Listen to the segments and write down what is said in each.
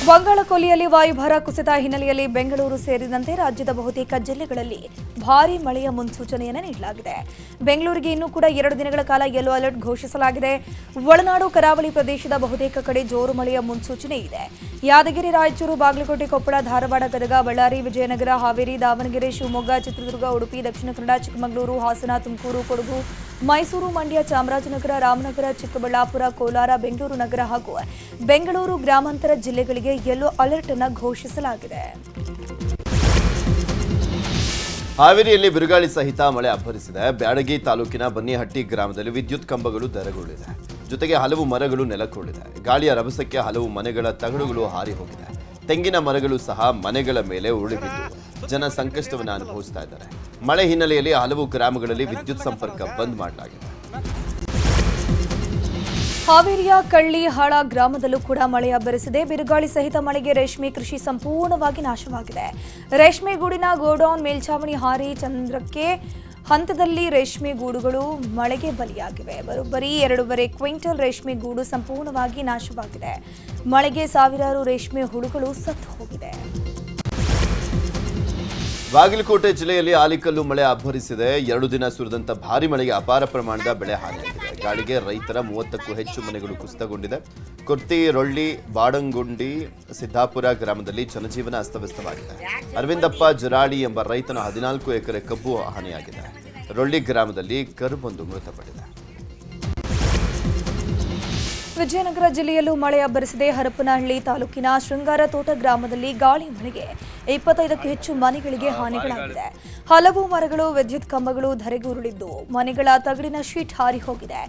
ಬಂಗಾಳಕೊಲ್ಲಿಯಲ್ಲಿ ವಾಯುಭಾರ ಕುಸಿತ ಹಿನ್ನೆಲೆಯಲ್ಲಿ ಬೆಂಗಳೂರು ಸೇರಿದಂತೆ ರಾಜ್ಯದ ಬಹುತೇಕ ಜಿಲ್ಲೆಗಳಲ್ಲಿ ಭಾರೀ ಮಳೆಯ ಮುನ್ಸೂಚನೆಯನ್ನು ನೀಡಲಾಗಿದೆ. ಬೆಂಗಳೂರಿಗೆ ಇನ್ನೂ ಕೂಡ 2 ದಿನಗಳ ಕಾಲ ಯೆಲ್ಲೋ ಅಲರ್ಟ್ ಘೋಷಿಸಲಾಗಿದೆ. ಒಳನಾಡು ಕರಾವಳಿ ಪ್ರದೇಶದ ಬಹುತೇಕ ಕಡೆ ಜೋರು ಮಳೆಯ ಮುನ್ಸೂಚನೆ ಇದೆ. ಯಾದಗಿರಿ, ರಾಯಚೂರು, ಬಾಗಲಕೋಟೆ, ಕೊಪ್ಪಳ, ಧಾರವಾಡ, ಗದಗ, ಬಳ್ಳಾರಿ, ವಿಜಯನಗರ, ಹಾವೇರಿ, ದಾವಣಗೆರೆ, ಶಿವಮೊಗ್ಗ, ಚಿತ್ರದುರ್ಗ, ಉಡುಪಿ, ದಕ್ಷಿಣ ಕನ್ನಡ, ಚಿಕ್ಕಮಗಳೂರು, ಹಾಸನ, ತುಮಕೂರು, ಕೊಡಗು, ಮೈಸೂರು, ಮಂಡ್ಯ, ಚಾಮರಾಜನಗರ, ರಾಮನಗರ, ಚಿಕ್ಕಬಳ್ಳಾಪುರ, ಕೋಲಾರ, ಬೆಂಗಳೂರು ನಗರ ಹಾಗೂ ಬೆಂಗಳೂರು ಗ್ರಾಮಾಂತರ ಜಿಲ್ಲೆಗಳಿಗೆ ಯೆಲ್ಲೋ ಅಲರ್ಟ್ ಅನ್ನು ಘೋಷಿಸಲಾಗಿದೆ. ಹಾವೇರಿಯಲ್ಲಿ ಬಿರುಗಾಳಿ ಸಹಿತ ಮಳೆ ಅಬ್ಬರಿಸಿದೆ. ಬ್ಯಾಡಗಿ ತಾಲೂಕಿನ ಬನ್ನಿಹಟ್ಟಿ ಗ್ರಾಮದಲ್ಲಿ ವಿದ್ಯುತ್ ಕಂಬಗಳು ಧರೆಗುರುಳಿದೆ. ಜೊತೆಗೆ ಹಲವು ಮರಗಳು ನೆಲಕ್ಕುರುಳಿದೆ. ಗಾಳಿಯ ರಭಸಕ್ಕೆ ಹಲವು ಮನೆಗಳ ತಗಡುಗಳು ಹಾರಿ ಹೋಗಿದೆ. ತೆಂಗಿನ ಮರಗಳು ಸಹ ಮನೆಗಳ ಮೇಲೆ ಉರುಳಿಬಿದ್ದು ಜನ ಸಂಕಷ್ಟವನ್ನು ಅನುಭವಿಸ್ತಾ ಇದ್ದಾರೆ. ಮಳೆ ಹಿನ್ನೆಲೆಯಲ್ಲಿ ಹಲವು ಗ್ರಾಮಗಳಲ್ಲಿ ವಿದ್ಯುತ್ ಸಂಪರ್ಕ ಬಂದ್ ಮಾಡಲಾಗಿದೆ. ಹಾವೇರಿಯ ಕಳ್ಳಿಹಾಳ ಗ್ರಾಮದಲ್ಲೂ ಕೂಡ ಮಳೆ ಅಬ್ಬರಿಸಿದೆ. ಬಿರುಗಾಳಿ ಸಹಿತ ಮಳೆಗೆ ರೇಷ್ಮೆ ಕೃಷಿ ಸಂಪೂರ್ಣವಾಗಿ ನಾಶವಾಗಿದೆ. ರೇಷ್ಮೆ ಗೂಡಿನ ಗೋಡೌನ್ ಮೇಲ್ಛಾವಣಿ ಹಾರಿ ಚಂದ್ರಕ್ಕೆ ಹಂತದಲ್ಲಿ ರೇಷ್ಮೆ ಗೂಡುಗಳು ಮಳೆಗೆ ಬಲಿಯಾಗಿವೆ. ಬರೋಬ್ಬರಿ 2.5 ಕ್ವಿಂಟಲ್ ರೇಷ್ಮೆ ಗೂಡು ಸಂಪೂರ್ಣವಾಗಿ ನಾಶವಾಗಿದೆ. ಮಳೆಗೆ ಸಾವಿರಾರು ರೇಷ್ಮೆ ಹುಳುಗಳು ಸತ್ತು ಹೋಗಿದೆ. ಬಾಗಲಕೋಟೆ ಜಿಲ್ಲೆಯಲ್ಲಿ ಆಲಿಕಲ್ಲು ಮಳೆ ಅಬ್ಬರಿಸಿದೆ. 2 ದಿನ ಸುರಿದಂತ ಭಾರಿ ಮಳೆಗೆ ಅಪಾರ ಪ್ರಮಾಣದ ಬೆಳೆ ಹಾನಿಯಾಗಿದೆ. ಗಾಳಿಗೆ ರೈತರ 30ಕ್ಕೂ ಹೆಚ್ಚು ಮನೆಗಳು ಕುಸಿತಗೊಂಡಿದೆ. ಕೊರ್ತಿ, ರೊಳ್ಳಿ, ಬಾಡಂಗುಂಡಿ, ಸಿದ್ದಾಪುರ ಗ್ರಾಮದಲ್ಲಿ ಜನಜೀವನ ಅಸ್ತವ್ಯಸ್ತವಾಗಿದೆ. ಅರವಿಂದಪ್ಪ ಜರಾಳಿ ಎಂಬ ರೈತನ 14 ಎಕರೆ ಕಬ್ಬು ಹಾನಿಯಾಗಿದೆ. ರೊಳ್ಳಿ ಗ್ರಾಮದಲ್ಲಿ ಕರುಬೊಂದು ಮೃತಪಟ್ಟಿದೆ. ವಿಜಯನಗರ ಜಿಲ್ಲೆಯಲ್ಲೂ ಮಳೆ ಅಬ್ಬರಿಸಿದೆ. ಹರಪನಹಳ್ಳಿ ತಾಲೂಕಿನ ಶೃಂಗಾರ ತೋಟ ಗ್ರಾಮದಲ್ಲಿ ಗಾಳಿ ಮಳೆಗೆ 25ಕ್ಕೂ ಹೆಚ್ಚು ಮನೆಗಳಿಗೆ ಹಾನಿಗಳಾಗಿದೆ. ಹಲವು ಮರಗಳು, ವಿದ್ಯುತ್ ಕಂಬಗಳು ಧರೆಗುರುಳಿದ್ದು ಮನೆಗಳ ತಗಡಿನ ಶೀಟ್ ಹಾರಿ ಹೋಗಿದೆ.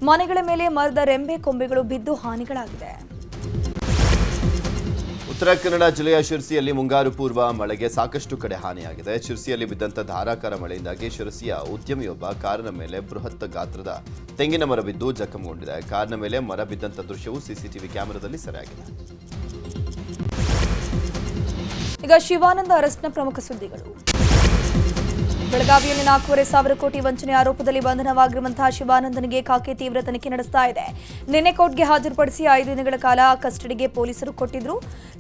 ಮನೆಗಳ ಮೇಲೆ ಮರದ ರೆಂಬೆ ಕೊಂಬೆಗಳು ಬಿದ್ದು ಹಾನಿಗಳಾಗಿದೆ. ಉತ್ತರ ಕನ್ನಡ ಜಿಲ್ಲೆಯ ಶಿರಸಿಯಲ್ಲಿ ಮುಂಗಾರು ಪೂರ್ವ ಮಳೆಗೆ ಸಾಕಷ್ಟು ಕಡೆ ಹಾನಿಯಾಗಿದೆ. ಶಿರಸಿಯಲ್ಲಿ ಬಿದ್ದಂತ ಧಾರಾಕಾರ ಮಳೆಯಿಂದಾಗಿ ಶಿರಸಿಯ ಉದ್ಯಮಿಯೊಬ್ಬ ಕಾರಿನ ಮೇಲೆ ಬೃಹತ್ ಗಾತ್ರದ ತೆಂಗಿನ ಮರ ಬಿದ್ದು ಜಖಂಗೊಂಡಿದೆ. ಕಾರಿನ ಮೇಲೆ ಮರ ಬಿದ್ದಂತ ದೃಶ್ಯವು ಸಿಸಿಟಿವಿ ಕ್ಯಾಮೆರಾದಲ್ಲಿ ಸೆರೆಯಾಗಿದೆ. ಈಗ ಶಿವಾನಂದ ಅರೆಸ್ಟ್ನ ಪ್ರಮುಖ ಸುದ್ದಿಗಳು. ಬೆಳಗಾವಿಯಲ್ಲಿ 4,500 ಕೋಟಿ ವಂಚನೆ ಆರೋಪದಲ್ಲಿ ಬಂಧನವಾಗಿರುವಂತಹ ಶಿವಾನಂದನಿಗೆ ಖಾಕಿ ತೀವ್ರ ತನಿಖೆ ನಡೆಸ್ತಾ ಇದೆ. ನಿನ್ನೆ ಕೋರ್ಟ್ಗೆ ಹಾಜರುಪಡಿಸಿ 5 ದಿನಗಳ ಕಾಲ ಕಸ್ಟಡಿಗೆ ಪೊಲೀಸರು ಕೊಟ್ಟಿದ್ರು.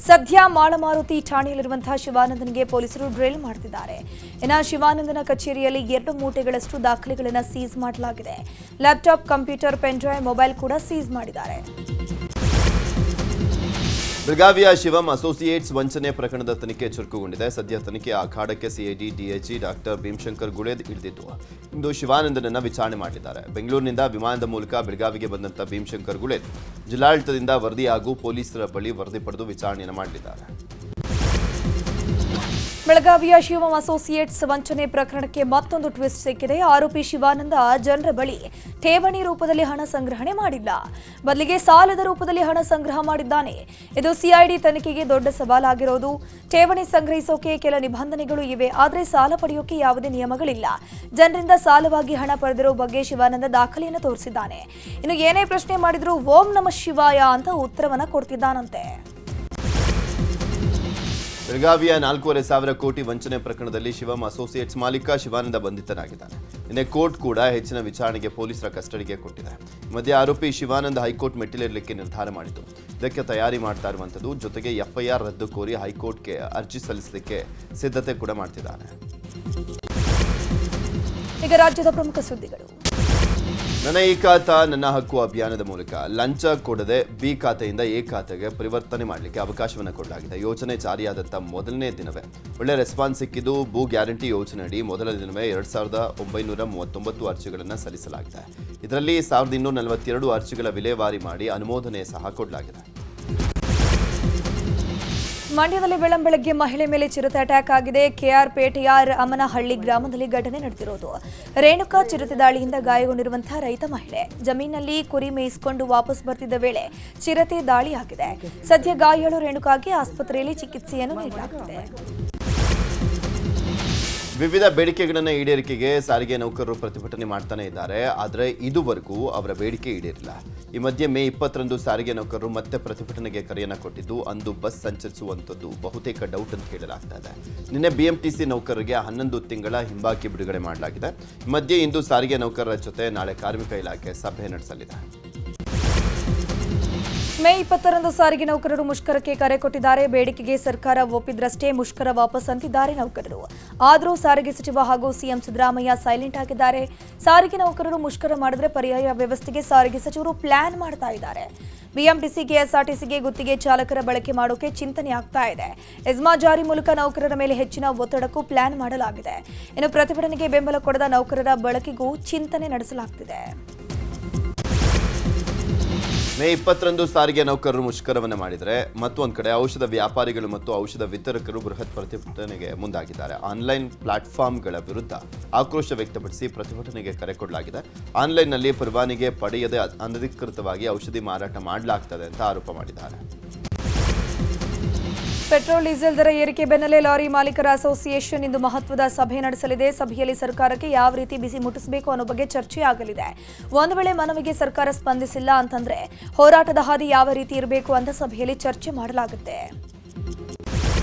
ಸದ್ಯ ಮಾಳಮಾರುತಿ ಠಾಣೆಯಲ್ಲಿರುವಂತಹ ಶಿವಾನಂದನಿಗೆ ಪೊಲೀಸರು ಡ್ರಿಲ್ ಮಾಡುತ್ತಿದ್ದಾರೆ. ಇನ್ನು ಶಿವಾನಂದನ ಕಚೇರಿಯಲ್ಲಿ 2 ಮೂಟೆಗಳಷ್ಟು ದಾಖಲೆಗಳನ್ನು ಸೀಸ್ ಮಾಡಲಾಗಿದೆ. ಲ್ಯಾಪ್ಟಾಪ್, ಕಂಪ್ಯೂಟರ್, ಪೆನ್ಡ್ರೈವ್, ಮೊಬೈಲ್ ಕೂಡ ಸೀಸ್ ಮಾಡಿದ್ದಾರೆ. ಬೆಳಗಾವಿಯ ಶಿವಂ ಅಸೋಸಿಯೇಟ್ಸ್ ವಂಚನೆ ಪ್ರಕರಣದ ತನಿಖೆ ಚುರುಕುಗೊಂಡಿದೆ. ಸದ್ಯ ತನಿಖೆಯ ಅಖಾಡಕ್ಕೆ ಸಿಐಡಿ ಡಿಐಜಿ ಡಾಕ್ಟರ್ ಭೀಮಶಂಕರ್ ಗುಳೇದ್ ಇಳಿದಿದ್ದು ಇಂದು ಶಿವಾನಂದನನ್ನ ವಿಚಾರಣೆ ಮಾಡಲಿದ್ದಾರೆ. ಬೆಂಗಳೂರಿನಿಂದ ವಿಮಾನದ ಮೂಲಕ ಬೆಳಗಾವಿಗೆ ಬಂದಂತ ಭೀಮಶಂಕರ್ ಗುಳೇದ್ ಜಿಲ್ಲಾಡಳಿತದಿಂದ ವರದಿ ಹಾಗೂ ಪೊಲೀಸರ ಬಳಿ ವರದಿ ಪಡೆದು ವಿಚಾರಣೆಯನ್ನು ಮಾಡಲಿದ್ದಾರೆ. ಬೆಳಗಾವಿಯ ಶಿವಂ ಅಸೋಸಿಯೇಟ್ಸ್ ವಂಚನೆ ಪ್ರಕರಣಕ್ಕೆ ಮತ್ತೊಂದು ಟ್ವಿಸ್ಟ್ ಸಿಕ್ಕಿದೆ. ಆರೋಪಿ ಶಿವಾನಂದ ಜನರ ಬಳಿ ಠೇವಣಿ ರೂಪದಲ್ಲಿ ಹಣ ಸಂಗ್ರಹಣೆ ಮಾಡಿಲ್ಲ, ಬದಲಿಗೆ ಸಾಲದ ರೂಪದಲ್ಲಿ ಹಣ ಸಂಗ್ರಹ ಮಾಡಿದ್ದಾನೆ. ಇದು ಸಿಐಡಿ ತನಿಖೆಗೆ ದೊಡ್ಡ ಸವಾಲಾಗಿರೋದು. ಠೇವಣಿ ಸಂಗ್ರಹಿಸೋಕೆ ಕೆಲ ನಿಬಂಧನೆಗಳು ಇವೆ, ಆದರೆ ಸಾಲ ಪಡೆಯೋಕೆ ಯಾವುದೇ ನಿಯಮಗಳಿಲ್ಲ. ಜನರಿಂದ ಸಾಲವಾಗಿ ಹಣ ಪಡೆದಿರೋ ಬಗ್ಗೆ ಶಿವಾನಂದ ದಾಖಲೆಯನ್ನು ತೋರಿಸಿದ್ದಾನೆ. ಇನ್ನು ಏನೇ ಪ್ರಶ್ನೆ ಮಾಡಿದ್ರು ಓಂ ನಮಃ ಶಿವಾಯ ಅಂತ ಉತ್ತರವನ್ನ ಕೊಡ್ತಿದ್ದಾನಂತೆ. ಬೆಳಗಾವಿಯ 4,500 ಕೋಟಿ ವಂಚನೆ ಪ್ರಕರಣದಲ್ಲಿ ಶಿವಂ ಅಸೋಸಿಯೇಟ್ಸ್ ಮಾಲೀಕ ಶಿವಾನಂದ ಬಂಧಿತನಾಗಿದ್ದಾನೆ. ನಿನ್ನೆ ಕೋರ್ಟ್ ಕೂಡ ಹೆಚ್ಚಿನ ವಿಚಾರಣೆಗೆ ಪೊಲೀಸರ ಕಸ್ಟಡಿಗೆ ಕೊಟ್ಟಿದೆ. ಮಧ್ಯೆ ಆರೋಪಿ ಶಿವಾನಂದ ಹೈಕೋರ್ಟ್ ಮೆಟ್ಟಿಲೇರಲಿಕ್ಕೆ ನಿರ್ಧಾರ ಮಾಡಿತು. ಇದಕ್ಕೆ ತಯಾರಿ ಮಾಡ್ತಾ ಇರುವಂಥದ್ದು. ಜೊತೆಗೆ ಎಫ್ಐಆರ್ ರದ್ದು ಕೋರಿ ಹೈಕೋರ್ಟ್ಗೆ ಅರ್ಜಿ ಸಲ್ಲಿಸಲಿಕ್ಕೆ ಸಿದ್ಧತೆ ಕೂಡ ಮಾಡ್ತಿದ್ದಾನೆ. ಈಗ ರಾಜ್ಯದ ಪ್ರಮುಖ ಸುದ್ದಿಗಳು. ನನ್ನ ಈ ಖಾತಾ ನನ್ನ ಹಕ್ಕು ಅಭಿಯಾನದ ಮೂಲಕ ಲಂಚ ಕೊಡದೆ ಬಿ ಖಾತೆಯಿಂದ ಎ ಖಾತೆಗೆ ಪರಿವರ್ತನೆ ಮಾಡಲಿಕ್ಕೆ ಅವಕಾಶವನ್ನು ಕೊಡಲಾಗಿದೆ. ಯೋಜನೆ ಜಾರಿಯಾದಂಥ ಮೊದಲನೇ ದಿನವೇ ಒಳ್ಳೆ ರೆಸ್ಪಾನ್ಸ್ ಸಿಕ್ಕಿದ್ದು. ಭೂ ಗ್ಯಾರಂಟಿ ಯೋಜನೆಯಡಿ ಮೊದಲ ದಿನವೇ 2,939 ಅರ್ಜಿಗಳನ್ನು ಸಲ್ಲಿಸಲಾಗಿದೆ. ಇದರಲ್ಲಿ 1,242 ಅರ್ಜಿಗಳ ವಿಲೇವಾರಿ ಮಾಡಿ ಅನುಮೋದನೆ ಸಹ ಕೊಡಲಾಗಿದೆ. ಮಂಡ್ಯದಲ್ಲಿ ಬೆಳಂಬೆಳಗ್ಗೆ ಮಹಿಳೆ ಮೇಲೆ ಚಿರತೆ ಅಟ್ಯಾಕ್ ಆಗಿದೆ. ಕೆಆರ್ ಪೇಟೆಯ ಅಮನಹಳ್ಳಿ ಗ್ರಾಮದಲ್ಲಿ ಘಟನೆ ನಡೆದಿರೋದು. ರೇಣುಕಾ ಚಿರತೆ ದಾಳಿಯಿಂದ ಗಾಯಗೊಂಡಿರುವಂತಹ ರೈತ ಮಹಿಳೆ ಜಮೀನಲ್ಲಿ ಕುರಿ ಮೇಯಿಸಿಕೊಂಡು ವಾಪಸ್ ಬರ್ತಿದ್ದ ವೇಳೆ ಚಿರತೆ ದಾಳಿಯಾಗಿದೆ. ಸದ್ಯ ಗಾಯಾಳು ರೇಣುಕಾಗೆ ಆಸ್ಪತ್ರೆಯಲ್ಲಿ ಚಿಕಿತ್ಸೆಯನ್ನು ನೀಡಲಾಗುತ್ತಿದೆ. ವಿವಿಧ ಬೇಡಿಕೆಗಳನ್ನು ಈಡೇರಿಕೆಗೆ ಸಾರಿಗೆ ನೌಕರರು ಪ್ರತಿಭಟನೆ ಮಾಡ್ತಾನೆ ಇದ್ದಾರೆ. ಆದರೆ ಇದುವರೆಗೂ ಅವರ ಬೇಡಿಕೆ ಈಡೇರಿಲ್ಲ. ಈ ಮಧ್ಯೆ ಮೇ 20ರಂದು ಸಾರಿಗೆ ನೌಕರರು ಮತ್ತೆ ಪ್ರತಿಭಟನೆಗೆ ಕರೆಯನ್ನು ಕೊಟ್ಟಿದ್ದು, ಅಂದು ಬಸ್ ಸಂಚರಿಸುವಂಥದ್ದು ಬಹುತೇಕ ಡೌಟ್ ಅಂತ ಹೇಳಲಾಗ್ತಾ ಇದೆ. ನಿನ್ನೆ ಬಿಎಂಟಿಸಿ ನೌಕರರಿಗೆ 11 ತಿಂಗಳ ಹಿಂಬಾಕಿ ಬಿಡುಗಡೆ ಮಾಡಲಾಗಿದೆ. ಈ ಮಧ್ಯೆ ಇಂದು ಸಾರಿಗೆ ನೌಕರರ ಜೊತೆ ನಾಳೆ ಕಾರ್ಮಿಕ ಇಲಾಖೆ ಸಭೆ ನಡೆಸಲಿದೆ. ಮೇ 20ರಂದು ಸಾರಿಗೆ ನೌಕರರು ಮುಷ್ಕರಕ್ಕೆ ಕರೆ ಕೊಟ್ಟಿದ್ದಾರೆ. ಬೇಡಿಕೆಗೆ ಸರ್ಕಾರ ಒಪ್ಪಿದ್ರಷ್ಟೇ ಮುಷ್ಕರ ವಾಪಸ್ ಅಂತಿದ್ದಾರೆ ನೌಕರರು. ಆದರೂ ಸಾರಿಗೆ ಸಚಿವ ಹಾಗೂ ಸಿಎಂ ಸಿದ್ದರಾಮಯ್ಯ ಸೈಲೆಂಟ್ ಆಗಿದ್ದಾರೆ. ಸಾರಿಗೆ ನೌಕರರು ಮುಷ್ಕರ ಮಾಡಿದ್ರೆ ಪರ್ಯಾಯ ವ್ಯವಸ್ಥೆಗೆ ಸಾರಿಗೆ ಸಚಿವರು ಪ್ಲಾನ್ ಮಾಡ್ತಾ ಇದ್ದಾರೆ. ಬಿಎಂಟಿಸಿ, ಕೆಎಸ್ಆರ್ಟಿಸಿಗೆ ಗುತ್ತಿಗೆ ಚಾಲಕರ ಬಳಕೆ ಮಾಡೋಕೆ ಚಿಂತನೆ ಆಗ್ತಾ ಇದೆ. ಎಸ್ಮಾ ಜಾರಿ ಮೂಲಕ ನೌಕರರ ಮೇಲೆ ಹೆಚ್ಚಿನ ಒತ್ತಡಕ್ಕೂ ಪ್ಲಾನ್ ಮಾಡಲಾಗಿದೆ. ಇನ್ನು ಪ್ರತಿಭಟನೆಗೆ ಬೆಂಬಲ ಕೊಡದ ನೌಕರರ ಬಳಕೆಗೂ ಚಿಂತನೆ ನಡೆಸಲಾಗುತ್ತಿದೆ. ಮೇ 20ರಂದು ಸಾರಿಗೆ ನೌಕರರು ಮುಷ್ಕರವನ್ನು ಮಾಡಿದರೆ ಮತ್ತೊಂದು ಕಡೆ ಔಷಧ ವ್ಯಾಪಾರಿಗಳು ಮತ್ತು ಔಷಧ ವಿತರಕರು ಬೃಹತ್ ಪ್ರತಿಭಟನೆಗೆ ಮುಂದಾಗಿದ್ದಾರೆ. ಆನ್ಲೈನ್ ಪ್ಲಾಟ್ಫಾರ್ಮ್ಗಳ ವಿರುದ್ಧ ಆಕ್ರೋಶ ವ್ಯಕ್ತಪಡಿಸಿ ಪ್ರತಿಭಟನೆಗೆ ಕರೆ ಕೊಡಲಾಗಿದೆ. ಆನ್ಲೈನ್ನಲ್ಲಿ ಪರವಾನಗಿ ಪಡೆಯದೆ ಅನಧಿಕೃತವಾಗಿ ಔಷಧಿ ಮಾರಾಟ ಮಾಡಲಾಗ್ತದೆ ಅಂತ ಆರೋಪ ಮಾಡಿದ್ದಾರೆ. ಪೆಟ್ರೋಲ್ ಡೀಸೆಲ್ ದರ ಏರಿಕೆ ಬೆನ್ನಲ್ಲೇ ಲಾರಿ ಮಾಲೀಕರ ಅಸೋಸಿಯೇಷನ್ ಇಂದು ಮಹತ್ವದ ಸಭೆ ನಡೆಸಲಿದೆ. ಸಭೆಯಲ್ಲಿ ಸರ್ಕಾರಕ್ಕೆ ಯಾವ ರೀತಿ ಬಿಸಿ ಮುಟ್ಟಿಸಬೇಕು ಅನ್ನೋ ಬಗ್ಗೆ ಚರ್ಚೆ ಆಗಲಿದೆ. ಒಂದು ವೇಳೆ ಮನವಿಗೆ ಸರ್ಕಾರ ಸ್ಪಂದಿಸಿಲ್ಲ ಅಂತಂದ್ರೆ ಹೋರಾಟದ ಹಾದಿ ಯಾವ ರೀತಿ ಇರಬೇಕು ಅಂತ ಸಭೆಯಲ್ಲಿ ಚರ್ಚೆ ಮಾಡಲಾಗುತ್ತೆ.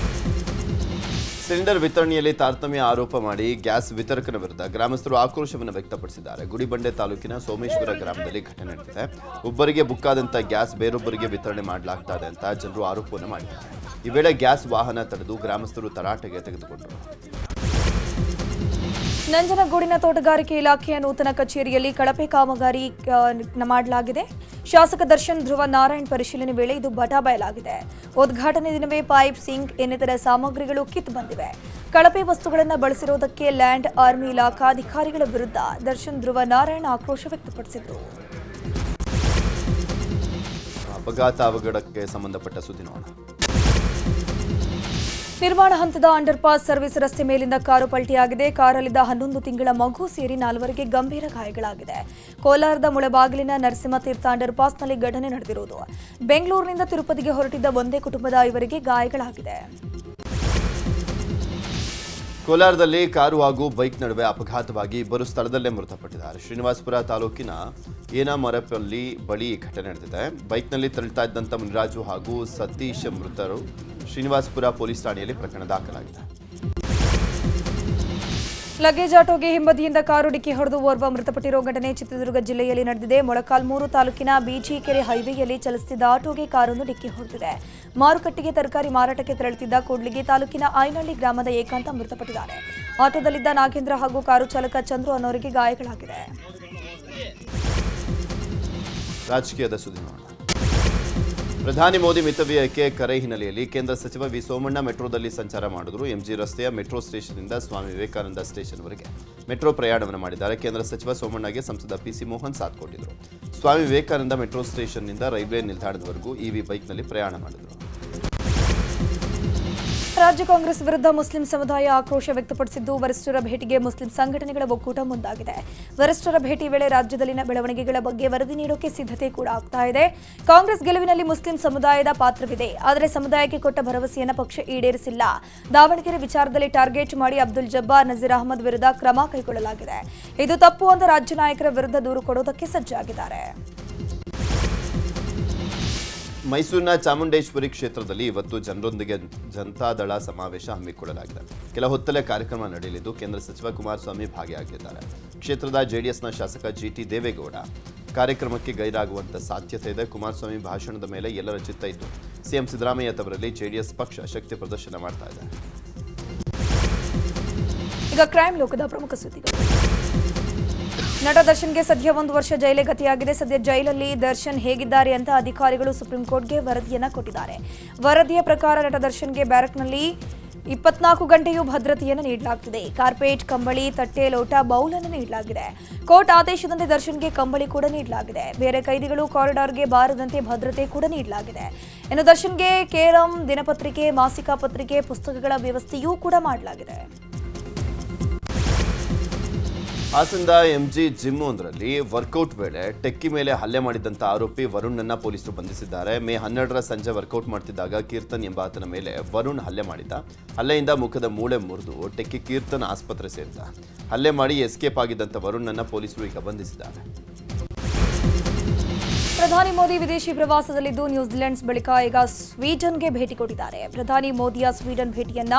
ಸಿಲಿಂಡರ್ ವಿತರಣೆಯಲ್ಲಿ ತಾರತಮ್ಯ ಆರೋಪ ಮಾಡಿ ಗ್ಯಾಸ್ ವಿತರಕನ ವಿರುದ್ಧ ಗ್ರಾಮಸ್ಥರು ಆಕ್ರೋಶವನ್ನು ವ್ಯಕ್ತಪಡಿಸಿದ್ದಾರೆ. ಗುಡಿಬಂಡೆ ತಾಲೂಕಿನ ಸೋಮೇಶ್ವರ ಗ್ರಾಮದಲ್ಲಿ ಘಟನೆ ನಡೆದಿದೆ. ಒಬ್ಬರಿಗೆ ಬುಕ್ ಆದಂಥ ಗ್ಯಾಸ್ ಬೇರೊಬ್ಬರಿಗೆ ವಿತರಣೆ ಮಾಡಲಾಗ್ತಾ ಇದೆ ಅಂತ ಜನರು ಆರೋಪವನ್ನು ಮಾಡಿದ್ದಾರೆ. ಈ ವೇಳೆ ಗ್ಯಾಸ್ ವಾಹನ ತಡೆದು ಗ್ರಾಮಸ್ಥರು ತರಾಟೆಗೆ ತೆಗೆದುಕೊಂಡರು. ನಂಜನಗೂಡಿನ ತೋಟಗಾರಿಕೆ ಇಲಾಖೆಯ ನೂತನ ಕಚೇರಿಯಲ್ಲಿ ಕಳಪೆ ಕಾಮಗಾರಿ ಮಾಡಲಾಗಿದೆ. ಶಾಸಕ ದರ್ಶನ್ ಧ್ರುವ ನಾರಾಯಣ್ ಪರಿಶೀಲನೆ ವೇಳೆ ಇದು ಬಯಲಾಗಿದೆ. ಉದ್ಘಾಟನೆ ದಿನವೇ ಪೈಪ್, ಸಿಂಕ್ ಇನ್ನಿತರ ಸಾಮಗ್ರಿಗಳು ಕಿತ್ತು ಬಂದಿವೆ. ಕಳಪೆ ವಸ್ತುಗಳನ್ನು ಬಳಸಿರುವುದಕ್ಕೆ ಲ್ಯಾಂಡ್ ಆರ್ಮಿ ಇಲಾಖಾ ಅಧಿಕಾರಿಗಳ ವಿರುದ್ಧ ದರ್ಶನ್ ಧ್ರುವ ನಾರಾಯಣ್ ಆಕ್ರೋಶ ವ್ಯಕ್ತಪಡಿಸಿದರು. ಅಪಘಾತ ಅವಘಡಕ್ಕೆ ಸಂಬಂಧಪಟ್ಟ ಸುದ್ದಿ ನೋಡೋಣ. ನಿರ್ಮಾಣ ಹಂತದ ಅಂಡರ್ ಪಾಸ್ ಸರ್ವಿಸ್ ರಸ್ತೆ ಮೇಲಿಂದ ಕಾರು ಪಲ್ಟಿಯಾಗಿದೆ. ಕಾರಲ್ಲಿದ್ದ 11 ತಿಂಗಳ ಮಗು ಸೇರಿ 4 ಗಂಭೀರ ಗಾಯಗಳಾಗಿದೆ. ಕೋಲಾರದ ಮುಳಬಾಗಿಲಿನ ನರಸಿಂಹತೀರ್ಥ ಅಂಡರ್ ಪಾಸ್ನಲ್ಲಿ ಘಟನೆ ನಡೆದಿರುವುದು. ಬೆಂಗಳೂರಿನಿಂದ ತಿರುಪತಿಗೆ ಹೊರಟಿದ್ದ ಒಂದೇ ಕುಟುಂಬದ 5 ಗಾಯಗಳಾಗಿದೆ. ಕೋಲಾರದಲ್ಲಿ ಕಾರು ಹಾಗೂ ಬೈಕ್ ನಡುವೆ ಅಪಘಾತವಾಗಿ ಇಬ್ಬರು ಸ್ಥಳದಲ್ಲೇ ಮೃತಪಟ್ಟಿದ್ದಾರೆ. ಶ್ರೀನಿವಾಸಪುರ ತಾಲೂಕಿನ ಏನಾಮರಪಲ್ಲಿ ಬಳಿ ಘಟನೆ ನಡೆದಿದೆ. ಬೈಕ್ನಲ್ಲಿ ತೆರಳುತ್ತಾ ಇದ್ದಂಥ ಮುನಿರಾಜು ಹಾಗೂ ಸತೀಶ್ ಮೃತರು. ಶ್ರೀನಿವಾಸಪುರ ಪೊಲೀಸ್ ಠಾಣೆಯಲ್ಲಿ ಪ್ರಕರಣ ದಾಖಲಾಗಿದೆ. ಲಗೇಜ್ ಆಟೋಗೆ ಹಿಂಬದಿಯಿಂದ ಕಾರು ಡಿಕ್ಕಿ ಹೊಡೆದು ಓರ್ವ ಮೃತಪಟ್ಟಿರೋ ಘಟನೆ ಚಿತ್ರದುರ್ಗ ಜಿಲ್ಲೆಯಲ್ಲಿ ನಡೆದಿದೆ. ಮೊಳಕಾಲ್ಮೂರು ತಾಲೂಕಿನ ಬಿಜಿಕೆರೆ ಹೈವೇಯಲ್ಲಿ ಚಲಿಸುತ್ತಿದ್ದ ಆಟೋಗೆ ಕಾರನ್ನು ಡಿಕ್ಕಿ ಹೊಡೆದಿದೆ. ಮಾರುಕಟ್ಟೆಗೆ ತರಕಾರಿ ಮಾರಾಟಕ್ಕೆ ತೆರಳುತ್ತಿದ್ದ ಕೂಡ್ಲಿಗಿ ತಾಲೂಕಿನ ಐನಹಳ್ಳಿ ಗ್ರಾಮದ ಏಕಾಂತ ಮೃತಪಟ್ಟಿದ್ದಾರೆ. ಆಟೋದಲ್ಲಿದ್ದ ನಾಗೇಂದ್ರ ಹಾಗೂ ಕಾರು ಚಾಲಕ ಚಂದ್ರು ಅನ್ನೋರಿಗೆ ಗಾಯಗಳಾಗಿದೆ. ರಾಜಕೀಯದ ಸುದ್ದಿ ನೋಡೋಣ. ಪ್ರಧಾನಿ ಮೋದಿ ಮಿತವ್ಯಯಕ್ಕೆ ಕರೆ ಹಿನ್ನೆಲೆಯಲ್ಲಿ ಕೇಂದ್ರ ಸಚಿವ ವಿ ಸೋಮಣ್ಣ ಮೆಟ್ರೋದಲ್ಲಿ ಸಂಚಾರ ಮಾಡಿದ್ರು. ಎಂಜಿ ರಸ್ತೆಯ ಮೆಟ್ರೋ ಸ್ಟೇಷನ್ನಿಂದ ಸ್ವಾಮಿ ವಿವೇಕಾನಂದ ಸ್ಟೇಷನ್ವರೆಗೆ ಮೆಟ್ರೋ ಪ್ರಯಾಣವನ್ನು ಮಾಡಿದ್ದಾರೆ. ಕೇಂದ್ರ ಸಚಿವ ಸೋಮಣ್ಣಗೆ ಸಂಸದ ಪಿಸಿ ಮೋಹನ್ ಸಾಥ್ ಕೊಟ್ಟಿದ್ದರು. Swami Vivekananda metro ಸ್ಟೇಷನ್ನಿಂದ railway ನಿಲ್ದಾಣದವರೆಗೂ EV ಬೈಕ್ನಲ್ಲಿ ಪ್ರಯಾಣ ಮಾಡಿದರು. ರಾಜ್ಯ ಕಾಂಗ್ರೆಸ್ ವಿರುದ್ಧ ಮುಸ್ಲಿಂ ಸಮುದಾಯ ಆಕ್ರೋಶ ವ್ಯಕ್ತಪಡಿಸಿದ್ದು, ವರಿಷ್ಠರ ಭೇಟಿಗೆ ಮುಸ್ಲಿಂ ಸಂಘಟನೆಗಳ ಒಕ್ಕೂಟ ಮುಂದಾಗಿದೆ. ವರಿಷ್ಠರ ಭೇಟಿ ವೇಳೆ ರಾಜ್ಯದಲ್ಲಿನ ಬೆಳವಣಿಗೆಗಳ ಬಗ್ಗೆ ವರದಿ ನೀಡೋಕೆ ಸಿದ್ಧತೆ ಕೂಡ ಆಗ್ತಾ ಇದೆ. ಕಾಂಗ್ರೆಸ್ ಗೆಲುವಿನಲ್ಲಿ ಮುಸ್ಲಿಂ ಸಮುದಾಯದ ಪಾತ್ರವಿದೆ, ಆದರೆ ಸಮುದಾಯಕ್ಕೆ ಕೊಟ್ಟ ಭರವಸೆಯನ್ನು ಪಕ್ಷ ಈಡೇರಿಸಿಲ್ಲ. ದಾವಣಗೆರೆ ವಿಚಾರದಲ್ಲಿ ಟಾರ್ಗೆಟ್ ಮಾಡಿ ಅಬ್ದುಲ್ ಜಬ್ಬಾರ್, ನಜೀರ್ ಅಹಮದ್ ವಿರುದ್ಧ ಕ್ರಮ ಕೈಗೊಳ್ಳಲಾಗಿದೆ. ಇದು ತಪ್ಪು ಅಂತ ರಾಜ್ಯ ನಾಯಕರ ವಿರುದ್ಧ ದೂರು ಕೊಡೋದಕ್ಕೆ ಸಜ್ಜಾಗಿದ್ದಾರೆ. ಮೈಸೂರಿನ ಚಾಮುಂಡೇಶ್ವರಿ ಕ್ಷೇತ್ರದಲ್ಲಿ ಇವತ್ತು ಜನರೊಂದಿಗೆ ಜನತಾದಳ ಸಮಾವೇಶ ಹಮ್ಮಿಕೊಳ್ಳಲಾಗಿದೆ. ಕೆಲ ಹೊತ್ತಲೇ ಕಾರ್ಯಕ್ರಮ ನಡೆಯಲಿದ್ದು ಕೇಂದ್ರ ಸಚಿವ ಕುಮಾರಸ್ವಾಮಿ ಭಾಗಿಯಾಗಲಿದ್ದಾರೆ. ಕ್ಷೇತ್ರದ ಜೆಡಿಎಸ್ನ ಶಾಸಕ ಜಿಟಿ ದೇವೇಗೌಡ ಕಾರ್ಯಕ್ರಮಕ್ಕೆ ಗೈರಾಗುವಂತ ಸಾಧ್ಯತೆ ಇದೆ. ಕುಮಾರಸ್ವಾಮಿ ಭಾಷಣದ ಮೇಲೆ ಎಲ್ಲರ ಚಿತ್ತ ಇದ್ದು ಸಿಎಂ ಸಿದ್ದರಾಮಯ್ಯ ತವರಲ್ಲಿ ಜೆಡಿಎಸ್ ಪಕ್ಷ ಶಕ್ತಿ ಪ್ರದರ್ಶನ ಮಾಡ್ತಾ ಇದೆ. ಈಗ ಕ್ರೈಮ್ ಲೋಕದ ಪ್ರಮುಖ ಸುದ್ದಿಗಳು. ನಟ ದರ್ಶನ್ಗೆ ಸದ್ಯ 1 ವರ್ಷ ಜೈಲೇ ಗತಿಯಾಗಿದೆ. ಸದ್ಯ ಜೈಲಲ್ಲಿ ದರ್ಶನ್ ಹೇಗಿದ್ದಾರೆ ಅಂತ ಅಧಿಕಾರಿಗಳು ಸುಪ್ರೀಂ ಕೋರ್ಟ್ಗೆ ವರದಿಯನ್ನ ಕೊಟ್ಟಿದ್ದಾರೆ. ವರದಿಯ ಪ್ರಕಾರ ನಟ ದರ್ಶನ್ಗೆ ಬ್ಯಾರಕ್ನಲ್ಲಿ 24 ಗಂಟೆಯೂ ಭದ್ರತೆಯನ್ನು ನೀಡಲಾಗುತ್ತಿದೆ. ಕಾರ್ಪೆಟ್, ಕಂಬಳಿ, ತಟ್ಟೆ, ಲೋಟ, ಬೌಲ್ ಅನ್ನು ನೀಡಲಾಗಿದೆ. ಕೋರ್ಟ್ ಆದೇಶದಂತೆ ದರ್ಶನ್ಗೆ ಕಂಬಳಿ ಕೂಡ ನೀಡಲಾಗಿದೆ. ಬೇರೆ ಕೈದಿಗಳು ಕಾರಿಡಾರ್ಗೆ ಬಾರದಂತೆ ಭದ್ರತೆ ಕೂಡ ನೀಡಲಾಗಿದೆ. ಇನ್ನು ದರ್ಶನ್ಗೆ ಕೇರಂ, ದಿನಪತ್ರಿಕೆ, ಮಾಸಿಕ ಪತ್ರಿಕೆ, ಪುಸ್ತಕಗಳ ವ್ಯವಸ್ಥೆಯೂ ಕೂಡ ಮಾಡಲಾಗಿದೆ. ಹಾಸನದ ಎಂಜಿ ಜಿಮ್ ಒಂದರಲ್ಲಿ ವರ್ಕೌಟ್ ವೇಳೆ ಟೆಕ್ಕಿ ಮೇಲೆ ಹಲ್ಲೆ ಮಾಡಿದಂಥ ಆರೋಪಿ ವರುಣ್ನನ್ನ ಪೊಲೀಸರು ಬಂಧಿಸಿದ್ದಾರೆ. ಮೇ 12ರ ಸಂಜೆ ವರ್ಕೌಟ್ ಮಾಡ್ತಿದ್ದಾಗ ಕೀರ್ತನ್ ಎಂಬಾತನ ಮೇಲೆ ವರುಣ್ ಹಲ್ಲೆ ಮಾಡಿದ್ದ. ಹಲ್ಲೆಯಿಂದ ಮುಖದ ಮೂಳೆ ಮುರಿದು ಟೆಕ್ಕಿ ಕೀರ್ತನ್ ಆಸ್ಪತ್ರೆ ಸೇರಿದ. ಹಲ್ಲೆ ಮಾಡಿ ಎಸ್ಕೇಪ್ ಆಗಿದ್ದಂಥ ವರುಣ್ನನ್ನ ಪೊಲೀಸರು ಈಗ ಬಂಧಿಸಿದ್ದಾರೆ. ಪ್ರಧಾನಿ ಮೋದಿ ವಿದೇಶಿ ಪ್ರವಾಸದಲ್ಲಿದ್ದು ನ್ಯೂಜಿಲೆಂಡ್ಸ್ ಬಳಿಕ ಈಗ ಸ್ವೀಡನ್ಗೆ ಭೇಟಿ ಕೊಟ್ಟಿದ್ದಾರೆ. ಪ್ರಧಾನಿ ಮೋದಿಯ ಸ್ವೀಡನ್ ಭೇಟಿಯನ್ನ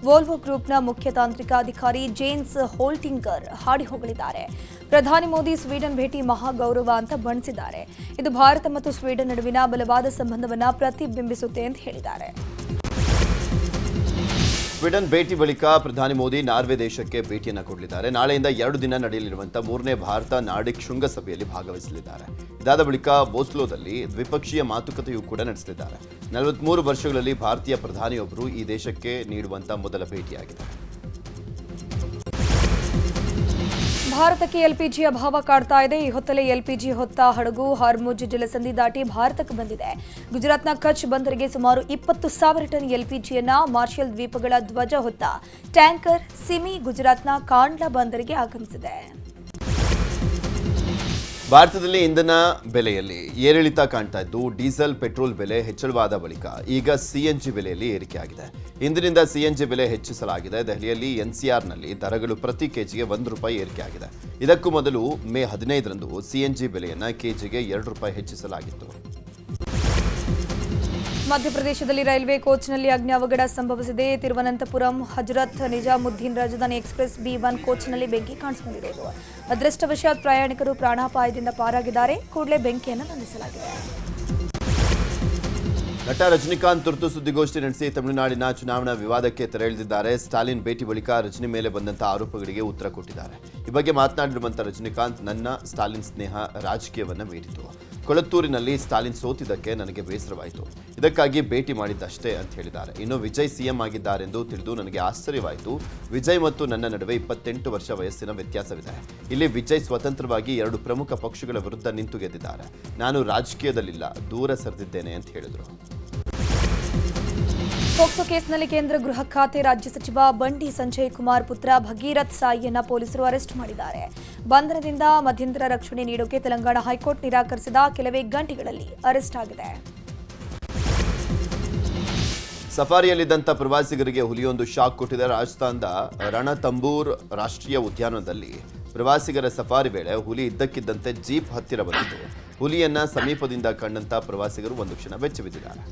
ವೋಲ್ವೋ ಗ್ರೂಪ್ನ ಮುಖ್ಯ ತಾಂತ್ರಿಕ ಅಧಿಕಾರಿ ಜೇನ್ಸ್ ಹೋಲ್ಟಿಂಗರ್ ಹಾಡಿ ಹೊಗಳಿದ್ದಾರೆ. ಪ್ರಧಾನಿ ಮೋದಿ ಸ್ವೀಡನ್ ಭೇಟಿ ಮಹಾ ಗೌರವ ಅಂತ ಬಣ್ಣಿಸಿದ್ದಾರೆ. ಇದು ಭಾರತ ಮತ್ತು ಸ್ವೀಡನ್ ನಡುವಿನ ಬಲವಾದ ಸಂಬಂಧವನ್ನ ಪ್ರತಿಬಿಂಬಿಸುತ್ತೆ ಅಂತ ಹೇಳಿದ್ದಾರೆ. ಸ್ವೀಡನ್ ಭೇಟಿ ಬಳಿಕ ಪ್ರಧಾನಿ ಮೋದಿ ನಾರ್ವೆ ದೇಶಕ್ಕೆ ಭೇಟಿಯನ್ನು ಕೊಡಲಿದ್ದಾರೆ. ನಾಳೆಯಿಂದ 2 ದಿನ ನಡೆಯಲಿರುವಂತಹ 3ನೇ ಭಾರತ ನಾರ್ಡಿಕ್ ಶೃಂಗಸಭೆಯಲ್ಲಿ ಭಾಗವಹಿಸಲಿದ್ದಾರೆ. ಇದಾದ ಬಳಿಕ ಓಸ್ಲೋದಲ್ಲಿ ದ್ವಿಪಕ್ಷೀಯ ಮಾತುಕತೆಯೂ ಕೂಡ ನಡೆಸಲಿದ್ದಾರೆ. 43 ವರ್ಷಗಳಲ್ಲಿ ಭಾರತೀಯ ಪ್ರಧಾನಿಯೊಬ್ಬರು ಈ ದೇಶಕ್ಕೆ ನೀಡುವಂತಹ ಮೊದಲ ಭೇಟಿಯಾಗಿದೆ. ಭಾರತಕ್ಕೆ ಎಲ್ಪಿಜಿ ಅಭಾವ ಕಾಡ್ತಾ ಇದೆ. ಈ ಹೊತ್ತಲ್ಲಿ ಎಲ್ಪಿಜಿ ಹೊತ್ತ ಹಡಗು ಹಾರ್ಮುಜ್ ಜಲಸಂಧಿ ದಾಟಿ ಭಾರತಕ್ಕೆ ಬಂದಿದೆ. ಗುಜರಾತ್ನ ಕಚ್ ಬಂದರಿಗೆ ಸುಮಾರು 20,000 ಟನ್ ಎಲ್ಪಿಜಿಯನ್ನ ಮಾರ್ಷಲ್ ದ್ವೀಪಗಳ ಧ್ವಜ ಹೊತ್ತ ಟ್ಯಾಂಕರ್ ಸಿಮಿ ಗುಜರಾತ್ನ ಕಾಂಡ್ಲಾ ಬಂದರಿಗೆ ಆಗಮಿಸಿದೆ. ಭಾರತದಲ್ಲಿ ಇಂಧನ ಬೆಲೆಯಲ್ಲಿ ಏರಿಳಿತ ಕಾಣ್ತಾ ಇದ್ದು ಡೀಸೆಲ್ ಪೆಟ್ರೋಲ್ ಬೆಲೆ ಹೆಚ್ಚಳವಾದ ಬಳಿಕ ಈಗ ಸಿಎನ್ಜಿ ಬೆಲೆಯಲ್ಲಿ ಏರಿಕೆಯಾಗಿದೆ. ಇಂದಿನಿಂದ ಸಿಎನ್ಜಿ ಬೆಲೆ ಹೆಚ್ಚಿಸಲಾಗಿದೆ. ದೆಹಲಿಯಲ್ಲಿ ಎನ್ಸಿಆರ್ನಲ್ಲಿ ದರಗಳು ಪ್ರತಿ ಕೆಜಿಗೆ ₹1 ಏರಿಕೆಯಾಗಿದೆ. ಇದಕ್ಕೂ ಮೊದಲು ಮೇ 15ರಂದು ಸಿಎನ್ಜಿ ಬೆಲೆಯನ್ನು ಕೆಜಿಗೆ ₹2 ಹೆಚ್ಚಿಸಲಾಗಿತ್ತು. ಮಧ್ಯಪ್ರದೇಶದಲ್ಲಿ ರೈಲ್ವೆ ಕೋಚ್ನಲ್ಲಿ ಅಗ್ನಿ ಅವಘಡ ಸಂಭವಿಸಿದೆ. ತಿರುವನಂತಪುರಂ ಹಜರತ್ ನಿಜಾಮುದ್ದೀನ್ ರಾಜಧಾನಿ ಎಕ್ಸ್ಪ್ರೆಸ್ B1 ಕೋಚ್ನಲ್ಲಿ ಬೆಂಕಿ ಕಾಣಿಸಿಕೊಂಡಿರುವುದು. ಅದೃಷ್ಟವಶಾತ್ ಪ್ರಯಾಣಿಕರು ಪ್ರಾಣಾಪಾಯದಿಂದ ಪಾರಾಗಿದ್ದಾರೆ. ಕೂಡಲೇ ಬೆಂಕಿಯನ್ನು ನಂದಿಸಲಾಗಿದೆ. ನಟ ರಜನಿಕಾಂತ್ ತುರ್ತು ಸುದ್ದಿಗೋಷ್ಠಿ ನಡೆಸಿ ತಮಿಳುನಾಡಿನ ಚುನಾವಣಾ ವಿವಾದಕ್ಕೆ ತೆರೆ ಎಳೆದಿದ್ದಾರೆ. ಸ್ಟಾಲಿನ್ ಭೇಟಿ ಬಳಿಕ ರಜನಿ ಮೇಲೆ ಬಂದಂತಹ ಆರೋಪಗಳಿಗೆ ಉತ್ತರ ಕೊಟ್ಟಿದ್ದಾರೆ. ಈ ಬಗ್ಗೆ ಮಾತನಾಡಿರುವಂತಹ ರಜನಿಕಾಂತ್, ನನ್ನ ಸ್ಟಾಲಿನ್ ಸ್ನೇಹ ರಾಜಕೀಯವನ್ನು ಮೀರಿತು. ಕೊಳತ್ತೂರಿನಲ್ಲಿ ಸ್ಟಾಲಿನ್ ಸೋತಿದ್ದಕ್ಕೆ ನನಗೆ ಬೇಸರವಾಯಿತು. ಇದಕ್ಕಾಗಿ ಭೇಟಿ ಮಾಡಿದ್ದಷ್ಟೇ ಅಂತ ಹೇಳಿದ್ದಾರೆ. ಇನ್ನು ವಿಜಯ್ ಸಿಎಂ ಆಗಿದ್ದಾರೆಂದು ತಿಳಿದು ನನಗೆ ಆಶ್ಚರ್ಯವಾಯಿತು. ವಿಜಯ್ ಮತ್ತು ನನ್ನ ನಡುವೆ 28 ವರ್ಷ ವಯಸ್ಸಿನ ವ್ಯತ್ಯಾಸವಿದೆ. ಇಲ್ಲಿ ವಿಜಯ್ ಸ್ವತಂತ್ರವಾಗಿ 2 ಪ್ರಮುಖ ಪಕ್ಷಗಳ ವಿರುದ್ಧ ನಿಂತು ಗೆದ್ದಿದ್ದಾರೆ. ನಾನು ರಾಜಕೀಯದಲ್ಲಿಲ್ಲ, ದೂರ ಸರಿದಿದ್ದೇನೆ ಅಂತ ಹೇಳಿದರು. ಪೋಕ್ಸೋ ಕೇಸ್ನಲ್ಲಿ ಕೇಂದ್ರ ಗೃಹ ಖಾತೆ ರಾಜ್ಯ ಸಚಿವ ಬಂಡಿ ಸಂಜಯ್ ಕುಮಾರ್ ಪುತ್ರ ಭಗೀರಥ್ ಸಾಯಿಯನ್ನ ಪೊಲೀಸರು ಅರೆಸ್ಟ್ ಮಾಡಿದ್ದಾರೆ. ಬಂಧನದಿಂದ ಮಧ್ಯಂತರ ರಕ್ಷಣೆ ನೀಡೋಕೆ ತೆಲಂಗಾಣ ಹೈಕೋರ್ಟ್ ನಿರಾಕರಿಸಿದ ಕೆಲವೇ ಗಂಟೆಗಳಲ್ಲಿ ಅರೆಸ್ಟ್ ಆಗಿದೆ. ಸಫಾರಿಯಲ್ಲಿದ್ದಂಥ ಪ್ರವಾಸಿಗರಿಗೆ ಹುಲಿಯೊಂದು ಶಾಕ್ ಕೊಟ್ಟಿದೆ. ರಾಜಸ್ಥಾನದ ರಣತಂಬೂರ್ ರಾಷ್ಟ್ರೀಯ ಉದ್ಯಾನವನದಲ್ಲಿ ಪ್ರವಾಸಿಗರ ಸಫಾರಿ ವೇಳೆ ಹುಲಿ ಇದ್ದಕ್ಕಿದ್ದಂತೆ ಜೀಪ್ ಹತ್ತಿರ ಬಂದಿತು. ಹುಲಿಯನ್ನ ಸಮೀಪದಿಂದ ಕಂಡಂತ ಪ್ರವಾಸಿಗರು ಒಂದು ಕ್ಷಣ ಬೆಚ್ಚಿಬಿದ್ದಿದ್ದಾರೆ.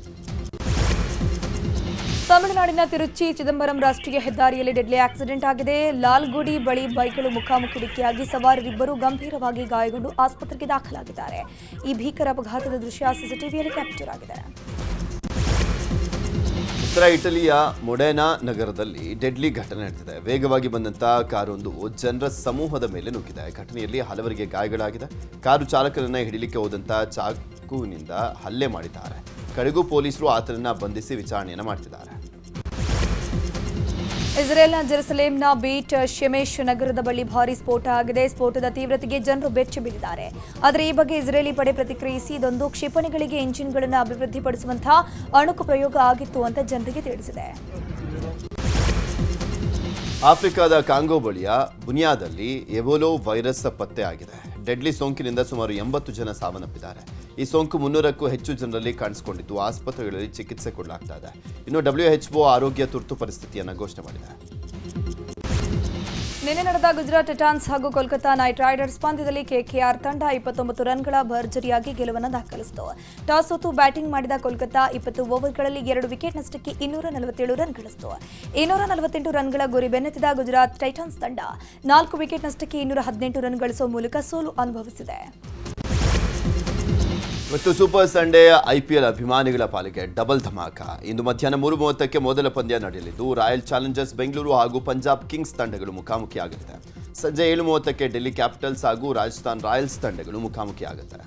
ತಮಿಳುನಾಡಿನ ತಿರುಚಿ ಚಿದಂಬರಂ ರಾಷ್ಟ್ರೀಯ ಹೆದ್ದಾರಿಯಲ್ಲಿ ಡೆಡ್ಲಿ ಆಕ್ಸಿಡೆಂಟ್ ಆಗಿದೆ. ಲಾಲ್ಗುಡಿ ಬಳಿ ಬೈಕ್ಗಳು ಮುಖಾಮುಖಿ ಡಿಕ್ಕಿಯಾಗಿ ಸವಾರರಿಬ್ಬರು ಗಂಭೀರವಾಗಿ ಗಾಯಗೊಂಡು ಆಸ್ಪತ್ರೆಗೆ ದಾಖಲಾಗಿದ್ದಾರೆ. ಈ ಭೀಕರ ಅಪಘಾತದ ದೃಶ್ಯ ಸಿಸಿಟಿವಿಯಲ್ಲಿ ಕ್ಯಾಪ್ಚರ್ ಆಗಿದೆ. ಉತ್ತರ ಇಟಲಿಯ ಮೊಡೆನಾ ನಗರದಲ್ಲಿ ಡೆಡ್ಲಿ ಘಟನೆ ನಡೆದಿದೆ. ವೇಗವಾಗಿ ಬಂದಂತಹ ಕಾರೊಂದು ಜನರ ಸಮೂಹದ ಮೇಲೆ ನುಗ್ಗಿದೆ. ಘಟನೆಯಲ್ಲಿ ಹಲವರಿಗೆ ಗಾಯಗಳಾಗಿದೆ. ಕಾರು ಚಾಲಕರನ್ನ ಹಿಡಿಲಿಕ್ಕೆ ಹೋದಂತಹ ಚಾಕುವಿನಿಂದ ಹಲ್ಲೆ ಮಾಡಿದ್ದಾರೆ. ಕಡೆಗೂ ಪೊಲೀಸರು ಆತನನ್ನ ಬಂಧಿಸಿ ವಿಚಾರಣೆಯನ್ನು ಮಾಡ್ತಿದ್ದಾರೆ. ಇಸ್ರೇಲ್ನ ಜೆರುಸಲೇಂನ ಬೀಟ್ ಶೆಮೆಶ್ ನಗರದ ಬಳಿ ಭಾರೀ ಸ್ಫೋಟ ಆಗಿದೆ. ಸ್ಫೋಟದ ತೀವ್ರತೆಗೆ ಜನರು ಬೆಚ್ಚಿ ಬಿದ್ದಿದ್ದಾರೆ. ಆದರೆ ಈ ಬಗ್ಗೆ ಇಸ್ರೇಲಿ ಪಡೆ ಪ್ರತಿಕ್ರಿಯಿಸಿ ಇದೊಂದು ಕ್ಷಿಪಣಿಗಳಿಗೆ ಇಂಜಿನ್ಗಳನ್ನು ಅಭಿವೃದ್ಧಿಪಡಿಸುವಂತಹ ಅಣುಕು ಪ್ರಯೋಗ ಆಗಿತ್ತು ಅಂತ ಜನರಿಗೆ ತಿಳಿಸಿದೆ. ಆಫ್ರಿಕಾದ ಕಾಂಗೋ ಬಳಿಯ ಬುನಿಯಾದಲ್ಲಿ ಎಬೋಲಾ ವೈರಸ್ ಪತ್ತೆಯಾಗಿದೆ. ಡೆಡ್ಲಿ ಸೋಂಕಿನಿಂದ ಸುಮಾರು 80 ಜನ ಸಾವನ್ನಪ್ಪಿದ್ದಾರೆ. ಈ ಸೋಂಕು 300ಕ್ಕೂ ಹೆಚ್ಚು ಜನರಲ್ಲಿ ಕಾಣಿಸಿಕೊಂಡಿದ್ದು ಆಸ್ಪತ್ರೆಗಳಲ್ಲಿ ಚಿಕಿತ್ಸೆ ಕೊಡಲಾಗ್ತಾ ಇದೆ. ಇನ್ನು WHO ಆರೋಗ್ಯ ತುರ್ತು ಪರಿಸ್ಥಿತಿಯನ್ನು ಘೋಷಣೆ ಮಾಡಿದೆ. ನಿನ್ನೆ ನಡೆದ ಗುಜರಾತ್ ಟೈಟಾನ್ಸ್ ಹಾಗೂ ಕೋಲ್ಕತಾ ನೈಟ್ ರೈಡರ್ಸ್ ಪಂದ್ಯದಲ್ಲಿ KKR ತಂಡ 29 ರನ್ಗಳ ಭರ್ಜರಿಯಾಗಿ ಗೆಲುವನ್ನು ದಾಖಲಿಸಿತು. ಟಾಸ್ ಸೋತು ಬ್ಯಾಟಿಂಗ್ ಮಾಡಿದ ಕೋಲ್ಕತಾ 20 ಓವರ್ಗಳಲ್ಲಿ 2 ವಿಕೆಟ್ ನಷ್ಟಕ್ಕೆ 247 ರನ್ ಗಳಿಸಿತು. 248 ರನ್ಗಳ ಗುರಿ ಬೆನ್ನತ್ತಿದ ಗುಜರಾತ್ ಟೈಟಾನ್ಸ್ ತಂಡ 4 ವಿಕೆಟ್ ನಷ್ಟಕ್ಕೆ 218 ರನ್ ಗಳಿಸುವ ಮೂಲಕ ಸೋಲು ಅನುಭವಿಸಿದೆ. ಮತ್ತು ಸೂಪರ್ ಸಂಡೇ IPL ಅಭಿಮಾನಿಗಳ ಪಾಲಿಗೆ ಡಬಲ್ ಧಮಾಕ. ಇಂದು ಮಧ್ಯಾಹ್ನ 3:30ಕ್ಕೆ ಮೊದಲ ಪಂದ್ಯ ನಡೆಯಲಿದ್ದು ರಾಯಲ್ ಚಾಲೆಂಜರ್ಸ್ ಬೆಂಗಳೂರು ಹಾಗೂ ಪಂಜಾಬ್ ಕಿಂಗ್ಸ್ ತಂಡಗಳು ಮುಖಾಮುಖಿಯಾಗಲಿದೆ. ಸಂಜೆ 7:30ಕ್ಕೆ ಡೆಲ್ಲಿ ಕ್ಯಾಪಿಟಲ್ಸ್ ಹಾಗೂ ರಾಜಸ್ಥಾನ್ ರಾಯಲ್ಸ್ ತಂಡಗಳು ಮುಖಾಮುಖಿಯಾಗುತ್ತೆ.